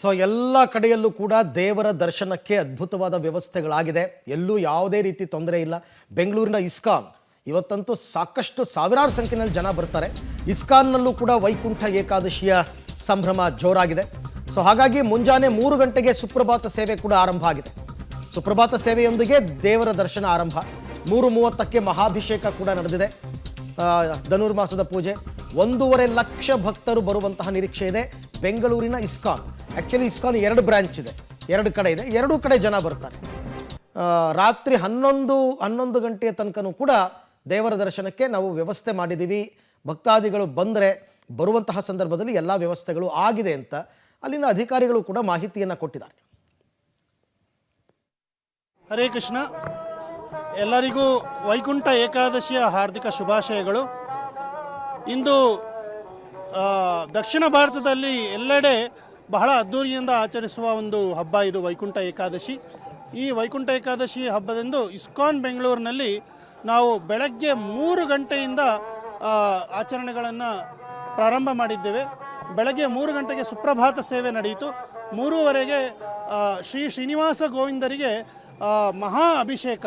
So ಎಲ್ಲ ಕಡೆಯಲ್ಲೂ ಕೂಡ ದೇವರ ದರ್ಶನಕ್ಕೆ ಅದ್ಭುತವಾದ ವ್ಯವಸ್ಥೆಗಳಾಗಿದೆ. ಎಲ್ಲೂ ಯಾವುದೇ ರೀತಿ ತೊಂದರೆ ಇಲ್ಲ. ಬೆಂಗಳೂರಿನ ಇಸ್ಕಾನ್ ಇವತ್ತಂತೂ ಸಾಕಷ್ಟು ಸಾವಿರಾರು ಸಂಖ್ಯೆಯಲ್ಲಿ ಜನ ಬರ್ತಾರೆ. ಇಸ್ಕಾನ್ನಲ್ಲೂ ಕೂಡ ವೈಕುಂಠ ಏಕಾದಶಿಯ ಸಂಭ್ರಮ ಜೋರಾಗಿದೆ. ಸೊ ಹಾಗಾಗಿ ಮುಂಜಾನೆ 3 ಗಂಟೆಗೆ ಸುಪ್ರಭಾತ ಸೇವೆ ಕೂಡ ಆರಂಭ ಆಗಿದೆ. ಸುಪ್ರಭಾತ ಸೇವೆಯೊಂದಿಗೆ ದೇವರ ದರ್ಶನ ಆರಂಭ. 3:30ಕ್ಕೆ ಮಹಾಭಿಷೇಕ ಕೂಡ ನಡೆದಿದೆ. ಧನುರ್ಮಾಸದ ಪೂಜೆ. 1.5 ಲಕ್ಷ ಭಕ್ತರು ಬರುವಂತಹ ನಿರೀಕ್ಷೆ ಇದೆ. ಬೆಂಗಳೂರಿನ ಇಸ್ಕಾನ್, ಆ್ಯಕ್ಚುಲಿ ಇಸ್ಕಾನ್ 2 ಬ್ರಾಂಚ್ ಇದೆ, 2 ಕಡೆ ಇದೆ, 2 ಕಡೆ ಜನ ಬರ್ತಾರೆ. ರಾತ್ರಿ 11 ಗಂಟೆಯ ತನಕನೂ ಕೂಡ ದೇವರ ದರ್ಶನಕ್ಕೆ ನಾವು ವ್ಯವಸ್ಥೆ ಮಾಡಿದ್ದೀವಿ. ಭಕ್ತಾದಿಗಳು ಬಂದರೆ ಬರುವಂತಹ ಸಂದರ್ಭದಲ್ಲಿ ಎಲ್ಲ ವ್ಯವಸ್ಥೆಗಳು ಆಗಿದೆ ಅಂತ ಅಲ್ಲಿನ ಅಧಿಕಾರಿಗಳು ಕೂಡ ಮಾಹಿತಿಯನ್ನು ಕೊಟ್ಟಿದ್ದಾರೆ. ಹರೇ ಕೃಷ್ಣ. ಎಲ್ಲರಿಗೂ ವೈಕುಂಠ ಏಕಾದಶಿಯ ಹಾರ್ದಿಕ ಶುಭಾಶಯಗಳು. ಇಂದು ದಕ್ಷಿಣ ಭಾರತದಲ್ಲಿ ಎಲ್ಲೆಡೆ ಬಹಳ ಅದ್ಧೂರಿಯಿಂದ ಆಚರಿಸುವ ಒಂದು ಹಬ್ಬ ಇದು ವೈಕುಂಠ ಏಕಾದಶಿ. ಈ ವೈಕುಂಠ ಏಕಾದಶಿ ಹಬ್ಬದಂದು ಇಸ್ಕಾನ್ ಬೆಂಗಳೂರಿನಲ್ಲಿ ನಾವು ಬೆಳಗ್ಗೆ 3 ಗಂಟೆಯಿಂದ ಆಚರಣೆಗಳನ್ನು ಪ್ರಾರಂಭ ಮಾಡಿದ್ದೇವೆ. ಬೆಳಗ್ಗೆ 3 ಗಂಟೆಗೆ ಸುಪ್ರಭಾತ ಸೇವೆ ನಡೆಯಿತು. 3:15ಗೆ ಶ್ರೀನಿವಾಸ ಗೋವಿಂದರಿಗೆ ಮಹಾ ಅಭಿಷೇಕ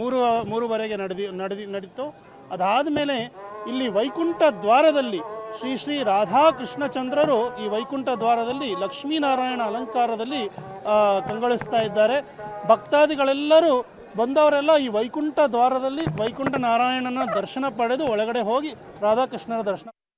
3:15ಗೆ ನಡೀತು. ಅದಾದ ಮೇಲೆ ಇಲ್ಲಿ ವೈಕುಂಠ ದ್ವಾರದಲ್ಲಿ ಶ್ರೀ ರಾಧಾಕೃಷ್ಣಚಂದ್ರರು ಈ ವೈಕುಂಠ ದ್ವಾರದಲ್ಲಿ ಲಕ್ಷ್ಮೀನಾರಾಯಣ ಅಲಂಕಾರದಲ್ಲಿ ಕಂಗೊಳಿಸ್ತಾ ಇದ್ದಾರೆ. ಭಕ್ತಾದಿಗಳೆಲ್ಲರೂ ಬಂದವರೆಲ್ಲ ಈ ವೈಕುಂಠ ದ್ವಾರದಲ್ಲಿ ವೈಕುಂಠ ನಾರಾಯಣನ ದರ್ಶನ ಪಡೆದು ಒಳಗಡೆ ಹೋಗಿ ರಾಧಾಕೃಷ್ಣರ ದರ್ಶನ